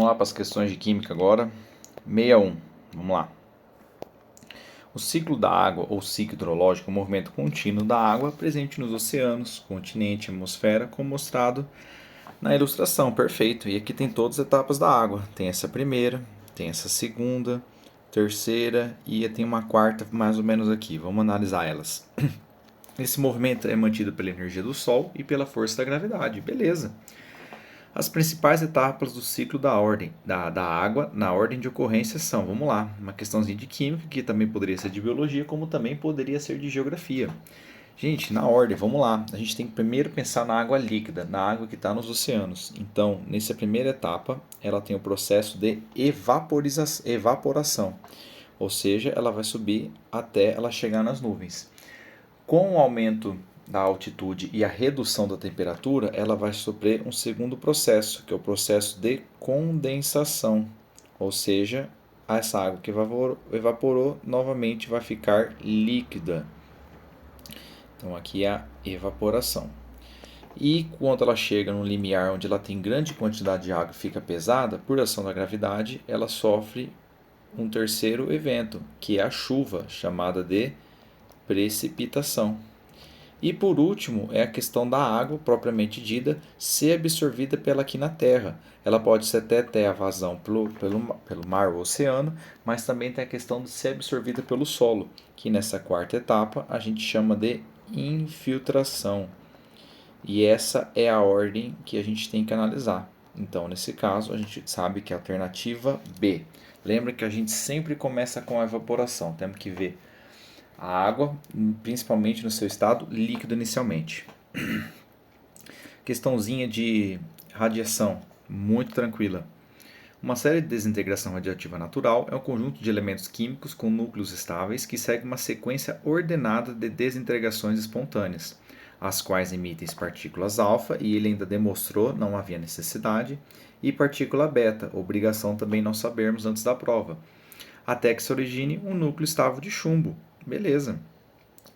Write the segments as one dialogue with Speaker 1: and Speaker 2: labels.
Speaker 1: Vamos lá para as questões de química agora. 61. Vamos lá. O ciclo da água, ou ciclo hidrológico, é um movimento contínuo da água presente nos oceanos, continente e atmosfera, como mostrado na ilustração. Perfeito. E aqui tem todas as etapas da água. Tem essa primeira, tem essa segunda, terceira e tem uma quarta mais ou menos aqui. Vamos analisar elas. Esse movimento é mantido pela energia do Sol e pela força da gravidade. Beleza. As principais etapas do ciclo da água na ordem de ocorrência são, vamos lá, uma questãozinha de química, que também poderia ser de biologia, como também poderia ser de geografia. Gente, na ordem, vamos lá. A gente tem que primeiro pensar na água líquida, na água que está nos oceanos. Então, nessa primeira etapa, ela tem o processo de evaporação, ou seja, ela vai subir até ela chegar nas nuvens. Com o aumento da altitude e a redução da temperatura, ela vai sofrer um segundo processo, que é o processo de condensação, ou seja, essa água que evaporou novamente vai ficar líquida. Então aqui é a evaporação. E quando ela chega no limiar onde ela tem grande quantidade de água e fica pesada, por ação da gravidade, ela sofre um terceiro evento, que é a chuva, chamada de precipitação. E por último é a questão da água propriamente dita ser absorvida pela aqui na Terra. Ela pode até ter a vazão pelo mar ou oceano, mas também tem a questão de ser absorvida pelo solo, que nessa quarta etapa a gente chama de infiltração. E essa é a ordem que a gente tem que analisar. Então, nesse caso, a gente sabe que é a alternativa B. Lembra que a gente sempre começa com a evaporação. Temos que ver a água, principalmente no seu estado líquido inicialmente. Questãozinha de radiação, muito tranquila. Uma série de desintegração radiativa natural é um conjunto de elementos químicos com núcleos estáveis que segue uma sequência ordenada de desintegrações espontâneas, as quais emitem partículas alfa, e ele ainda demonstrou, não havia necessidade, e partícula beta, obrigação também não sabermos antes da prova, até que se origine um núcleo estável de chumbo. Beleza.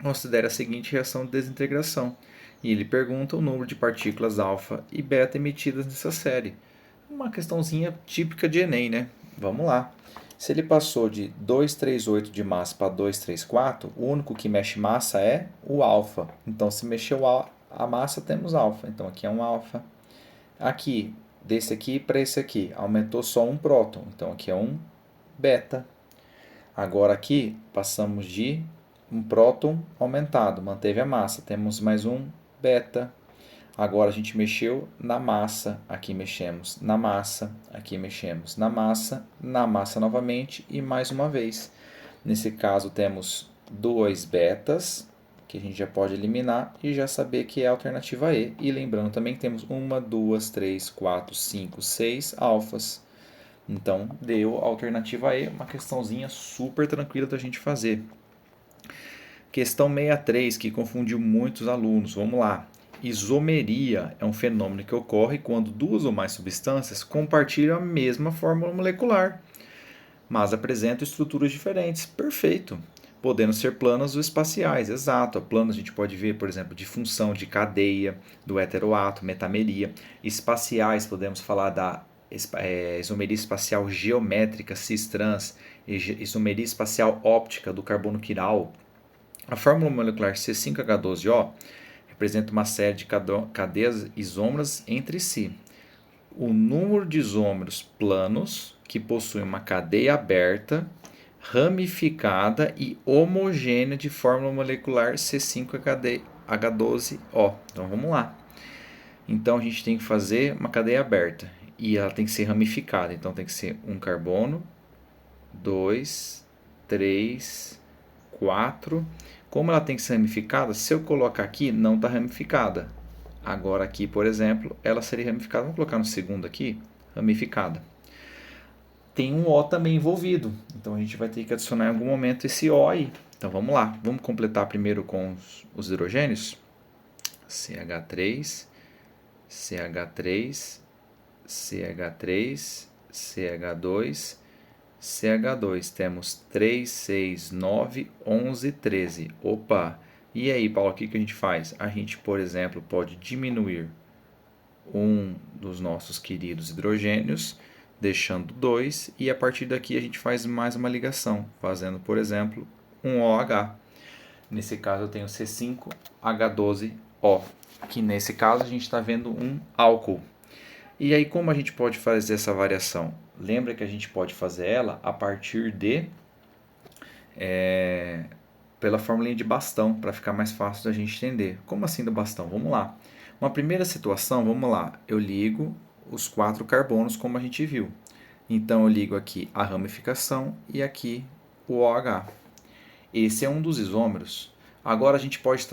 Speaker 1: Considere a seguinte reação de desintegração. E ele pergunta o número de partículas alfa e beta emitidas nessa série. Uma questãozinha típica de Enem, né? Vamos lá. Se ele passou de 238 de massa para 234, o único que mexe massa é o alfa. Então, se mexeu a massa, temos alfa. Então, aqui é um alfa. Aqui, desse aqui para esse aqui, aumentou só um próton. Então, aqui é um beta. Agora aqui passamos de um próton aumentado, manteve a massa, temos mais um beta. Agora a gente mexeu na massa, aqui mexemos na massa, aqui mexemos na massa novamente e mais uma vez. Nesse caso temos dois betas, que a gente já pode eliminar e já saber que é a alternativa E. E lembrando também que temos 1, 2, 3, 4, 5, 6 alfas. Então, deu a alternativa E, uma questãozinha super tranquila da gente fazer. Questão 63, que confundiu muitos alunos. Vamos lá. Isomeria é um fenômeno que ocorre quando duas ou mais substâncias compartilham a mesma fórmula molecular, mas apresentam estruturas diferentes. Perfeito. Podendo ser planas ou espaciais, exato. A plana a gente pode ver, por exemplo, de função de cadeia, do heteroátomo, metameria. Espaciais, podemos falar da isomeria espacial geométrica, cis-trans, isomeria espacial óptica do carbono quiral. A fórmula molecular C5H12O representa uma série de cadeias isômeras entre si. O número de isômeros planos que possuem uma cadeia aberta, ramificada e homogênea de fórmula molecular C5H12O. Então vamos lá. Então a gente tem que fazer uma cadeia aberta e ela tem que ser ramificada. Então tem que ser um carbono, 2, 3, 4. Como ela tem que ser ramificada, se eu colocar aqui, não está ramificada. Agora aqui, por exemplo, ela seria ramificada. Vamos colocar no segundo aqui, ramificada. Tem um O também envolvido, então a gente vai ter que adicionar em algum momento esse O aí. Então vamos lá, vamos completar primeiro com os hidrogênios. CH3, CH3, CH3, CH2, CH2. Temos 3, 6, 9, 11, 13. Opa! E aí, Paulo, o que a gente faz? A gente, por exemplo, pode diminuir um dos nossos queridos hidrogênios, deixando 2, e a partir daqui a gente faz mais uma ligação, fazendo, por exemplo, um OH. Nesse caso eu tenho C5H12O, que nesse caso a gente está vendo um álcool. E aí como a gente pode fazer essa variação? Lembra que a gente pode fazer ela a partir de pela formulinha de bastão, para ficar mais fácil da gente entender. Como assim do bastão? Vamos lá. Uma primeira situação, vamos lá. Eu ligo os 4 carbonos como a gente viu. Então eu ligo aqui a ramificação e aqui o OH. Esse é um dos isômeros. Agora a gente pode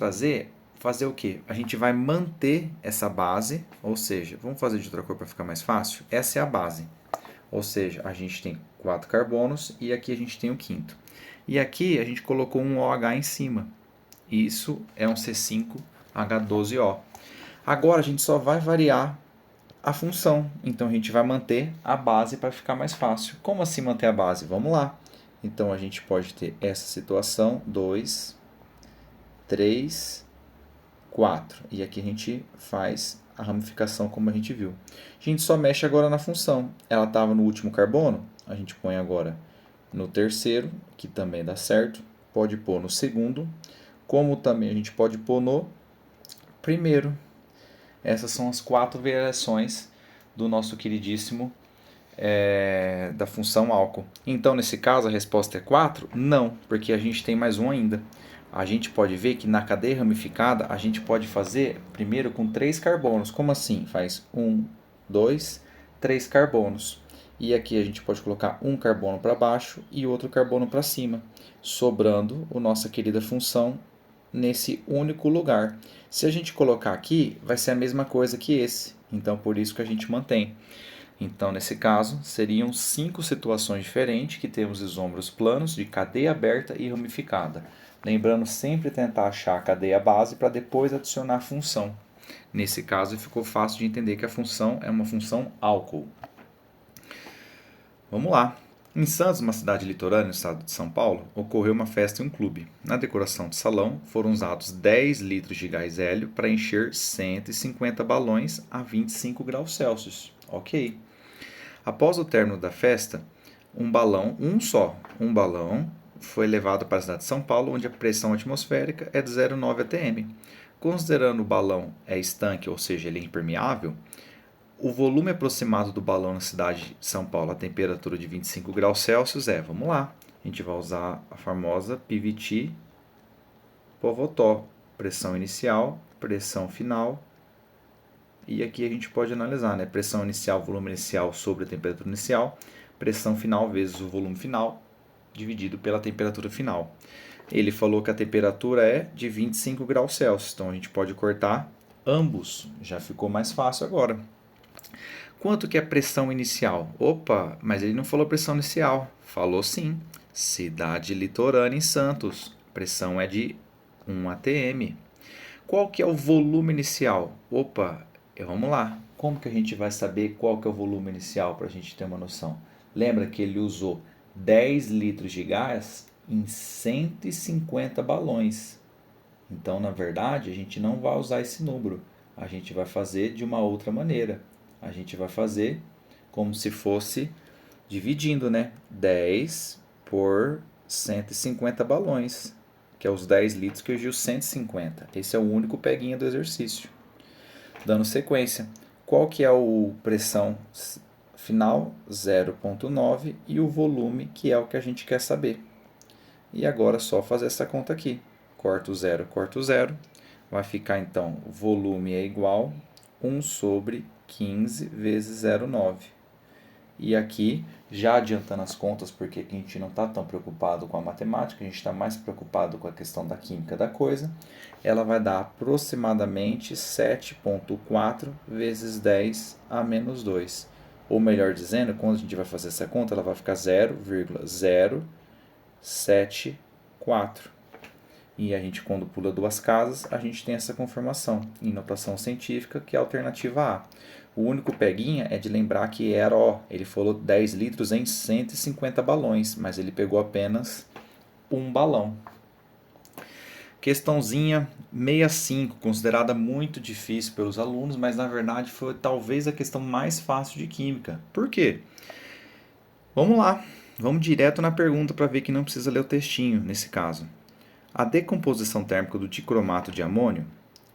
Speaker 1: fazer o que? A gente vai manter essa base, ou seja, vamos fazer de outra cor para ficar mais fácil? Essa é a base. Ou seja, a gente tem 4 carbonos e aqui a gente tem o quinto. E aqui a gente colocou um OH em cima. Isso é um C5H12O. Agora a gente só vai variar a função. Então a gente vai manter a base para ficar mais fácil. Como assim manter a base? Vamos lá. Então a gente pode ter essa situação, 2, 3, 4. E aqui a gente faz a ramificação como a gente viu. A gente só mexe agora na função. Ela estava no último carbono, a gente põe agora no terceiro, que também dá certo. Pode pôr no segundo, como também a gente pode pôr no primeiro. Essas são as 4 variações do nosso queridíssimo da função álcool. Então, nesse caso, a resposta é 4? Não, porque a gente tem mais um ainda. A gente pode ver que na cadeia ramificada a gente pode fazer primeiro com 3 carbonos. Como assim? Faz 1, 2, 3 carbonos. E aqui a gente pode colocar um carbono para baixo e outro carbono para cima, sobrando a nossa querida função nesse único lugar. Se a gente colocar aqui, vai ser a mesma coisa que esse. Então, por isso que a gente mantém. Então, nesse caso, seriam 5 situações diferentes que temos isômeros planos de cadeia aberta e ramificada. Lembrando sempre tentar achar a cadeia base para depois adicionar a função. Nesse caso, ficou fácil de entender que a função é uma função álcool. Vamos lá. Em Santos, uma cidade litorânea no estado de São Paulo, ocorreu uma festa em um clube. Na decoração do salão, foram usados 10 litros de gás hélio para encher 150 balões a 25 graus Celsius. Ok. Após o término da festa, um balão foi levado para a cidade de São Paulo, onde a pressão atmosférica é de 0,9 atm. Considerando o balão estanque, ou seja, ele é impermeável, o volume aproximado do balão na cidade de São Paulo a temperatura de 25 graus Celsius vamos lá, a gente vai usar a famosa PVT Povotó, pressão inicial, pressão final, e aqui a gente pode analisar, né? Pressão inicial, volume inicial sobre a temperatura inicial, pressão final vezes o volume final, dividido pela temperatura final. Ele falou que a temperatura é de 25 graus Celsius, então a gente pode cortar ambos, já ficou mais fácil agora. Quanto que é a pressão inicial? Opa, mas ele não falou pressão inicial. Falou sim. Cidade litorânea em Santos. Pressão é de 1 atm. Qual que é o volume inicial? Opa, vamos lá. Como que a gente vai saber qual que é o volume inicial para a gente ter uma noção? Lembra que ele usou 10 litros de gás em 150 balões. Então, na verdade, a gente não vai usar esse número. A gente vai fazer de uma outra maneira. A gente vai fazer como se fosse dividindo, né? 10 por 150 balões, que é os 10 litros que eu digo 150. Esse é o único peguinha do exercício. Dando sequência, qual que é o pressão final? 0,9 e o volume, que é o que a gente quer saber. E agora é só fazer essa conta aqui. Corta o zero. Vai ficar então, o volume é igual 1 sobre 15 vezes 0,9. E aqui, já adiantando as contas, porque aqui a gente não está tão preocupado com a matemática, a gente está mais preocupado com a questão da química da coisa, ela vai dar aproximadamente 7,4 vezes 10 a menos 2. Ou melhor dizendo, quando a gente vai fazer essa conta, ela vai ficar 0,074. E a gente, quando pula 2 casas, a gente tem essa confirmação em notação científica, que é a alternativa A. O único peguinha é de lembrar que era, ele falou 10 litros em 150 balões, mas ele pegou apenas um balão. Questãozinha 65, considerada muito difícil pelos alunos, mas na verdade foi talvez a questão mais fácil de química. Por quê? Vamos lá, vamos direto na pergunta para ver que não precisa ler o textinho nesse caso. A decomposição térmica do dicromato de amônio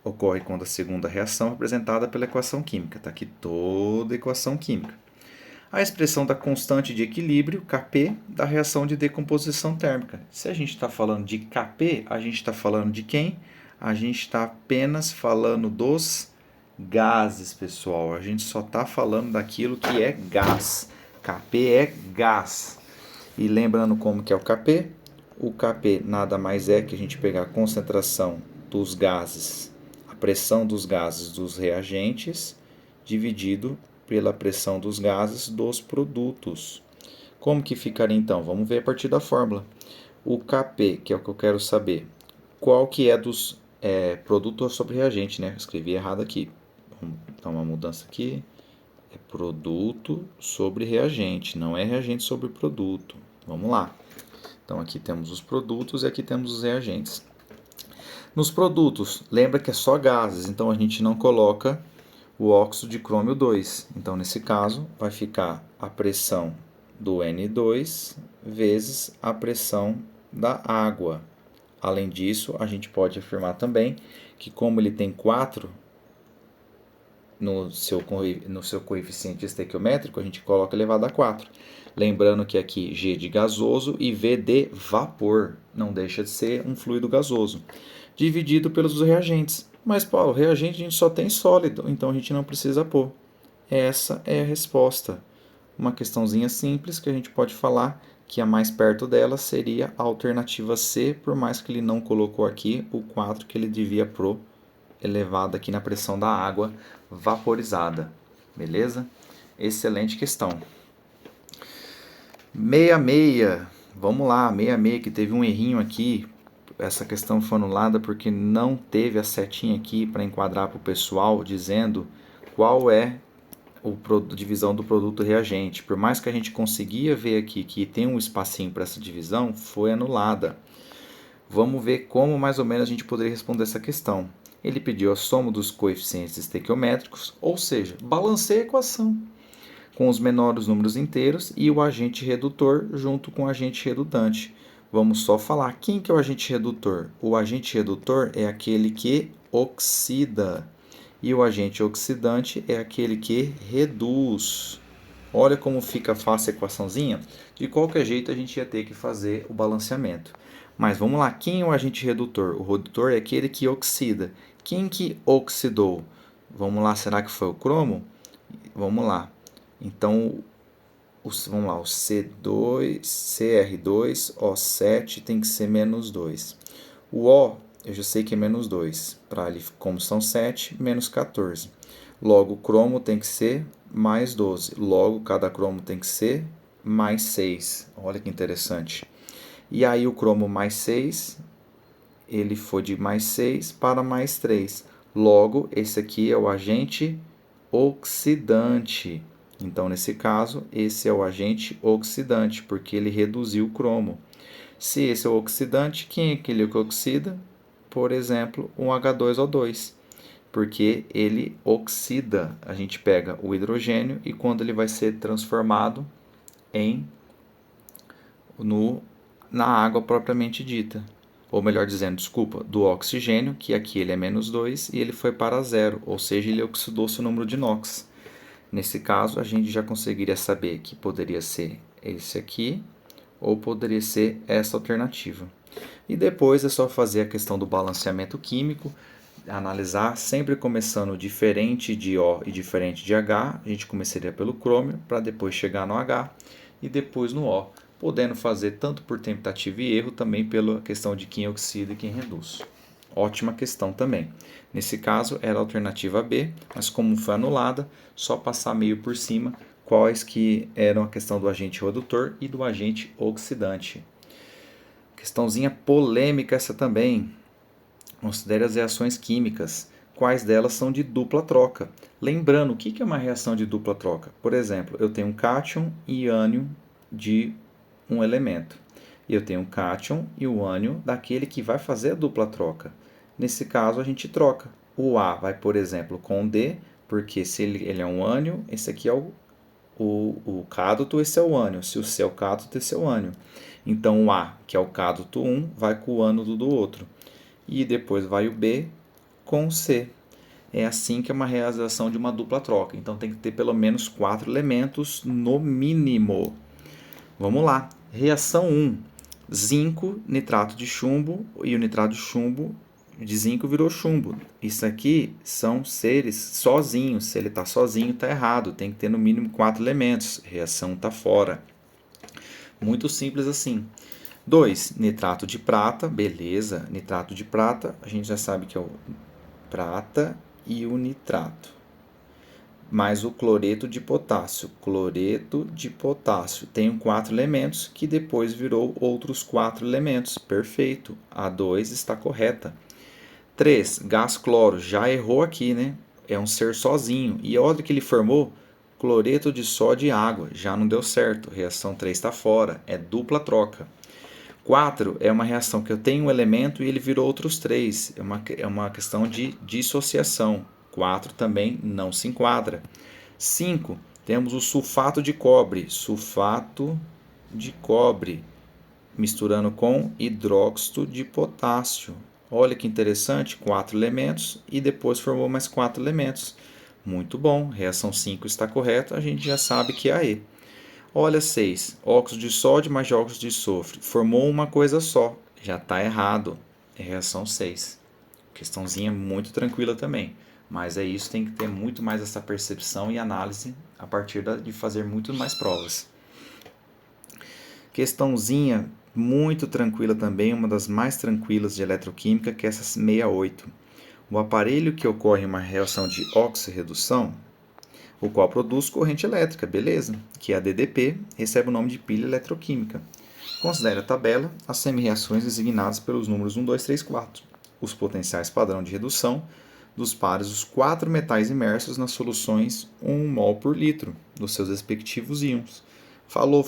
Speaker 1: ocorre quando a segunda reação é representada pela equação química. Está aqui toda a equação química. A expressão da constante de equilíbrio, Kp, da reação de decomposição térmica. Se a gente está falando de Kp, a gente está falando de quem? A gente está apenas falando dos gases, pessoal. A gente só está falando daquilo que é gás. Kp é gás. E lembrando como que é o Kp? O Kp nada mais é que a gente pegar a concentração dos gases, a pressão dos gases dos reagentes, dividido pela pressão dos gases dos produtos. Como que ficaria então? Vamos ver a partir da fórmula. O Kp, que é o que eu quero saber, qual que é dos produtos sobre reagente, né? Escrevi errado aqui. Vamos dar uma mudança aqui. É produto sobre reagente, não é reagente sobre produto. Vamos lá. Então aqui temos os produtos e aqui temos os reagentes. Nos produtos, lembra que é só gases, então a gente não coloca o óxido de crômio 2. Então nesse caso vai ficar a pressão do N2 vezes a pressão da água. Além disso, a gente pode afirmar também que como ele tem 4 no seu coeficiente estequiométrico, a gente coloca elevado a 4. Lembrando que aqui G de gasoso e V de vapor, não deixa de ser um fluido gasoso, dividido pelos reagentes. Mas, Paulo, reagente a gente só tem sólido, então a gente não precisa pôr. Essa é a resposta. Uma questãozinha simples que a gente pode falar que a mais perto dela seria a alternativa C, por mais que ele não colocou aqui o 4 que ele devia pro elevado aqui na pressão da água vaporizada. Beleza? Excelente questão. 66. Vamos lá, 66 que teve um errinho aqui. Essa questão foi anulada porque não teve a setinha aqui para enquadrar para o pessoal dizendo qual é a divisão do produto reagente. Por mais que a gente conseguia ver aqui que tem um espacinho para essa divisão, foi anulada. Vamos ver como mais ou menos a gente poderia responder essa questão. Ele pediu a soma dos coeficientes estequiométricos, ou seja, balanceia a equação com os menores números inteiros e o agente redutor junto com o agente redutante. Vamos só falar quem que é o agente redutor. O agente redutor é aquele que oxida e o agente oxidante é aquele que reduz. Olha como fica fácil a equaçãozinha. De qualquer jeito a gente ia ter que fazer o balanceamento. Mas vamos lá, quem é o agente redutor? O redutor é aquele que oxida. Quem que oxidou? Vamos lá, será que foi o cromo? Vamos lá. Então, vamos lá, o C2, CR2O7 tem que ser menos 2. O O, eu já sei que é menos 2. Para ele, como são 7, menos 14. Logo, o cromo tem que ser mais 12. Logo, cada cromo tem que ser mais 6. Olha que interessante. E aí, o cromo mais 6, ele foi de mais 6 para mais 3. Logo, esse aqui é o agente oxidante. Então, nesse caso, esse é o agente oxidante, porque ele reduziu o cromo. Se esse é o oxidante, quem é aquele que oxida? Por exemplo, um H2O2, porque ele oxida. A gente pega o hidrogênio e quando ele vai ser transformado na água propriamente dita. Ou melhor dizendo, desculpa, do oxigênio, que aqui ele é menos 2 e ele foi para zero, ou seja, ele oxidou seu número de NOx. Nesse caso, a gente já conseguiria saber que poderia ser esse aqui ou poderia ser essa alternativa. E depois é só fazer a questão do balanceamento químico, analisar sempre começando diferente de O e diferente de H. A gente começaria pelo crômio para depois chegar no H e depois no O, podendo fazer tanto por tentativa e erro também pela questão de quem oxida e quem reduz. Ótima questão também. Nesse caso era a alternativa B, mas como foi anulada, só passar meio por cima quais que eram a questão do agente redutor e do agente oxidante. Questãozinha polêmica essa também. Considere as reações químicas. Quais delas são de dupla troca? Lembrando, o que é uma reação de dupla troca? Por exemplo, eu tenho um cátion e ânion de um elemento. E eu tenho um cátion e o ânion daquele que vai fazer a dupla troca. Nesse caso, a gente troca. O A vai, por exemplo, com o D, porque se ele é um ânion, esse aqui é o o cátodo, esse é o ânion. Se o C é o cátodo, esse é o ânion. Então o A, que é o cátodo 1, vai com o ânodo do outro. E depois vai o B com o C. É assim que é uma realização de uma dupla troca. Então tem que ter pelo menos 4 elementos no mínimo. Vamos lá. Reação 1. Zinco, nitrato de chumbo, e o nitrato de chumbo de zinco virou chumbo. Isso aqui são seres sozinhos. Se ele está sozinho, está errado. Tem que ter no mínimo 4 elementos. Reação está fora. Muito simples assim. 2. Nitrato de prata. Beleza. Nitrato de prata, a gente já sabe que é o prata e o nitrato. Mais o cloreto de potássio. Cloreto de potássio. Tem 4 elementos que depois virou outros 4 elementos. Perfeito. A 2 está correta. 3. Gás cloro. Já errou aqui, né? É um ser sozinho. E olha que ele formou cloreto de sódio e água. Já não deu certo. Reação 3 está fora. É dupla troca. 4 é uma reação que eu tenho um elemento e ele virou outros 3. É uma questão de dissociação. 4 também não se enquadra. 5. Temos o sulfato de cobre. Sulfato de cobre misturando com hidróxido de potássio. Olha que interessante, 4 elementos e depois formou mais 4 elementos. Muito bom, reação 5 está correta, a gente já sabe que é a E. Olha 6, óxido de sódio mais óxido de enxofre. Formou uma coisa só, já está errado, é reação 6. Questãozinha muito tranquila também, mas é isso, tem que ter muito mais essa percepção e análise a partir de fazer muito mais provas. Questãozinha muito tranquila também, uma das mais tranquilas de eletroquímica, que é essa 68. O aparelho que ocorre uma reação de oxirredução, o qual produz corrente elétrica, beleza? Que é a DDP, recebe o nome de pilha eletroquímica. Considere a tabela as semi-reações designadas pelos números 1, 2, 3, 4. Os potenciais padrão de redução dos pares dos 4 metais imersos nas soluções 1 mol por litro, dos seus respectivos íons. Falou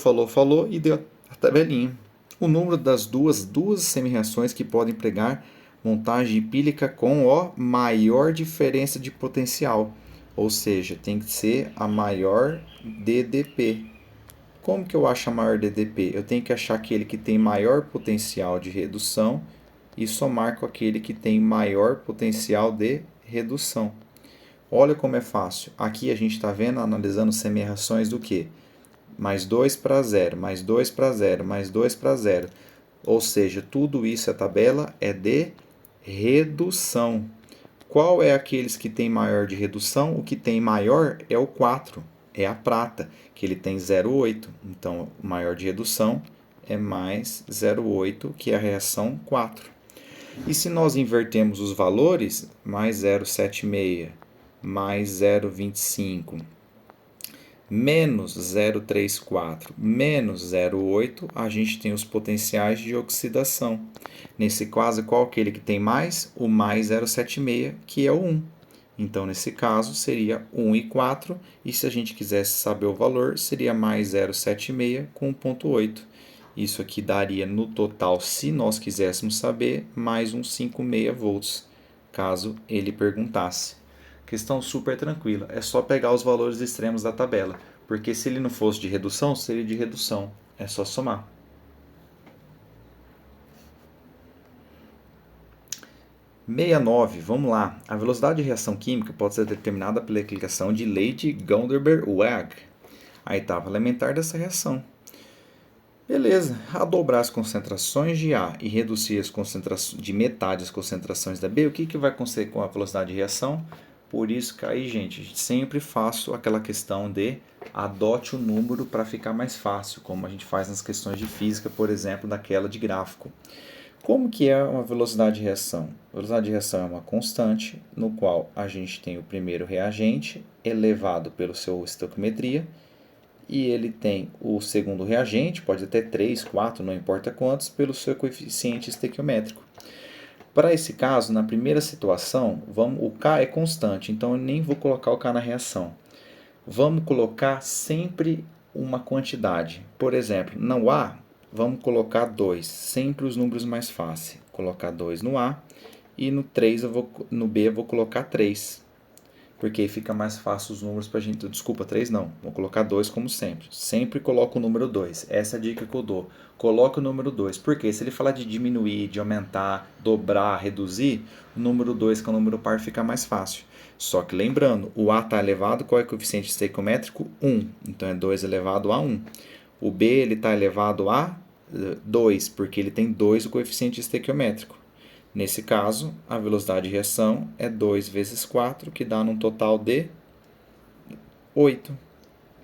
Speaker 1: e deu a tabelinha. O número das duas semi-reações que podem empregar montagem empírica com a maior diferença de potencial, ou seja, tem que ser a maior DDP. Como que eu acho a maior DDP? Eu tenho que achar aquele que tem maior potencial de redução e somar com aquele que tem maior potencial de redução. Olha como é fácil. Aqui a gente está vendo, analisando semi-reações do que? Mais 2 para 0, mais 2 para 0, mais 2 para 0. Ou seja, tudo isso, a tabela é de redução. Qual é aqueles que tem maior de redução? O que tem maior é o 4, é a prata, que ele tem 0,8. Então, o maior de redução é mais 0,8, que é a reação 4. E se nós invertemos os valores, mais 0,76, mais 0,25, menos 0,34, menos 0,8, a gente tem os potenciais de oxidação. Nesse caso, qual aquele que tem mais? O mais 0,76, que é o 1. Então, nesse caso, seria 1 e 4, e se a gente quisesse saber o valor, seria mais 0,76 com 1,8. Isso aqui daria no total, se nós quiséssemos saber, mais uns 5,6 volts, caso ele perguntasse. Questão super tranquila, é só pegar os valores extremos da tabela, porque se ele não fosse de redução, seria de redução, é só somar. 69, vamos lá. A velocidade de reação química pode ser determinada pela aplicação de lei de Gondorber-Wegg, a etapa elementar dessa reação. Beleza, ao dobrar as concentrações de A e reduzir as concentrações de metade as concentrações da B, o que vai acontecer com a velocidade de reação? Por isso que aí, gente, sempre faço aquela questão de adote o número para ficar mais fácil, como a gente faz nas questões de física, por exemplo, daquela de gráfico. Como que é uma velocidade de reação? A velocidade de reação é uma constante, no qual a gente tem o primeiro reagente elevado pelo seu estoiquiometria, e ele tem o segundo reagente, pode ter 3, 4, não importa quantos, pelo seu coeficiente estequiométrico. Para esse caso, na primeira situação, o K é constante, então eu nem vou colocar o K na reação. Vamos colocar sempre uma quantidade. Por exemplo, no A, vamos colocar 2, sempre os números mais fáceis. Colocar 2 no A e no B eu vou colocar 3. porque aí fica mais fácil os números pra gente. Desculpa, 3 não. Vou colocar 2 como sempre. Sempre coloco o número 2. Essa é a dica que eu dou. Coloque o número 2. Porque se ele falar de diminuir, de aumentar, dobrar, reduzir, o número 2, que é o número par, fica mais fácil. Só que lembrando, o A está elevado, qual é o coeficiente estequiométrico? 1. Então é 2 elevado a 1. O B ele está elevado a 2, porque ele tem 2 o coeficiente estequiométrico. Nesse caso, a velocidade de reação é 2 vezes 4, que dá num total de 8.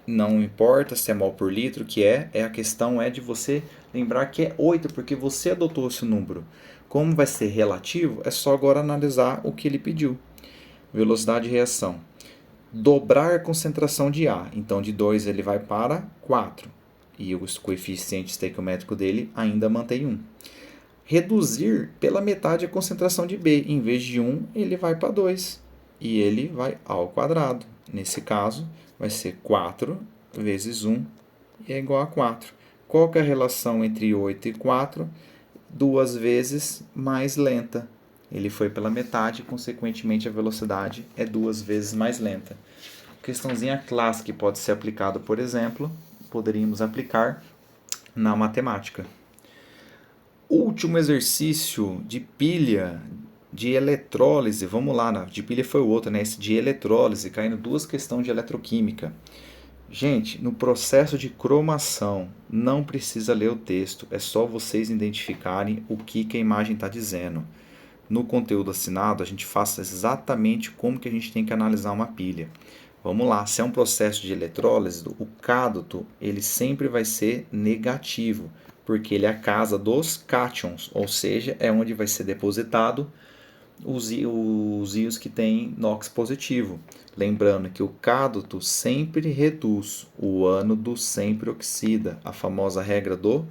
Speaker 1: Não importa se é mol por litro, que a questão é de você lembrar que é 8, porque você adotou esse número. Como vai ser relativo, é só agora analisar o que ele pediu. Velocidade de reação. Dobrar a concentração de A. Então, de 2 ele vai para 4. E o coeficiente estequiométrico dele ainda mantém 1. Reduzir pela metade a concentração de B. Em vez de 1, ele vai para 2. E ele vai ao quadrado. Nesse caso, vai ser 4 vezes 1 é igual a 4. Qual que é a relação entre 8 e 4? 2 vezes mais lenta. Ele foi pela metade, consequentemente a velocidade é 2 vezes mais lenta. Questãozinha clássica que pode ser aplicada, por exemplo, poderíamos aplicar na matemática. Último exercício de pilha, de eletrólise. Vamos lá, de pilha foi o outro, né? Esse de eletrólise, caindo duas questões de eletroquímica. Gente, no processo de cromação, não precisa ler o texto, é só vocês identificarem o que a imagem está dizendo. No conteúdo assinado, a gente faz exatamente como que a gente tem que analisar uma pilha. Vamos lá, se é um processo de eletrólise, o cátodo ele sempre vai ser negativo, porque ele é a casa dos cátions, ou seja, é onde vai ser depositado os íons que têm NOx positivo. Lembrando que o cátodo sempre reduz, o ânodo sempre oxida, a famosa regra do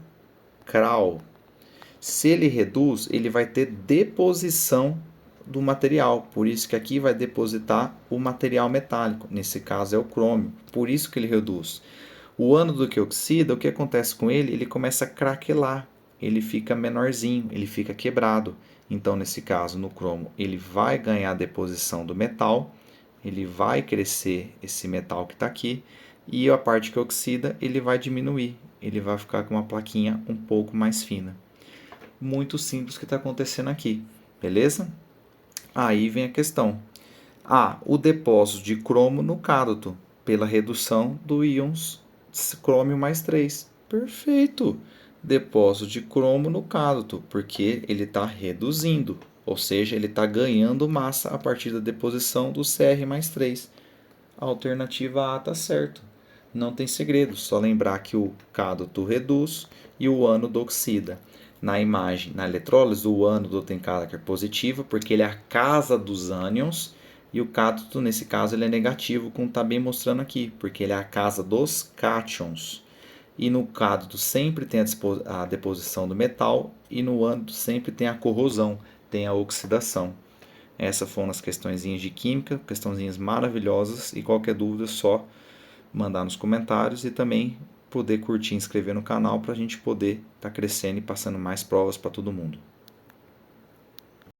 Speaker 1: Kral. Se ele reduz, ele vai ter deposição do material, por isso que aqui vai depositar o material metálico, nesse caso é o crômio, por isso que ele reduz. O ânodo que oxida, o que acontece com ele? Ele começa a craquelar, ele fica menorzinho, ele fica quebrado. Então, nesse caso, no cromo, ele vai ganhar a deposição do metal, ele vai crescer esse metal que está aqui, e a parte que oxida, ele vai diminuir, ele vai ficar com uma plaquinha um pouco mais fina. Muito simples o que está acontecendo aqui, beleza? Aí vem a questão. O depósito de cromo no cátodo, pela redução do íons crômio mais 3. Perfeito! Depósito de cromo no cátodo, porque ele está reduzindo, ou seja, ele está ganhando massa a partir da deposição do Cr mais 3. A alternativa A está certo. Não tem segredo, só lembrar que o cátodo reduz e o ânodo oxida. Na imagem, na eletrólise, o ânodo tem caráter positivo, porque ele é a casa dos ânions, e o cátodo, nesse caso, ele é negativo, como está bem mostrando aqui, porque ele é a casa dos cátions. E no cátodo sempre tem a deposição do metal, e no ânodo sempre tem a corrosão, tem a oxidação. Essas foram as questõezinhas de química, questõezinhas maravilhosas, e qualquer dúvida é só mandar nos comentários e também poder curtir e inscrever no canal para a gente poder estar crescendo e passando mais provas para todo mundo.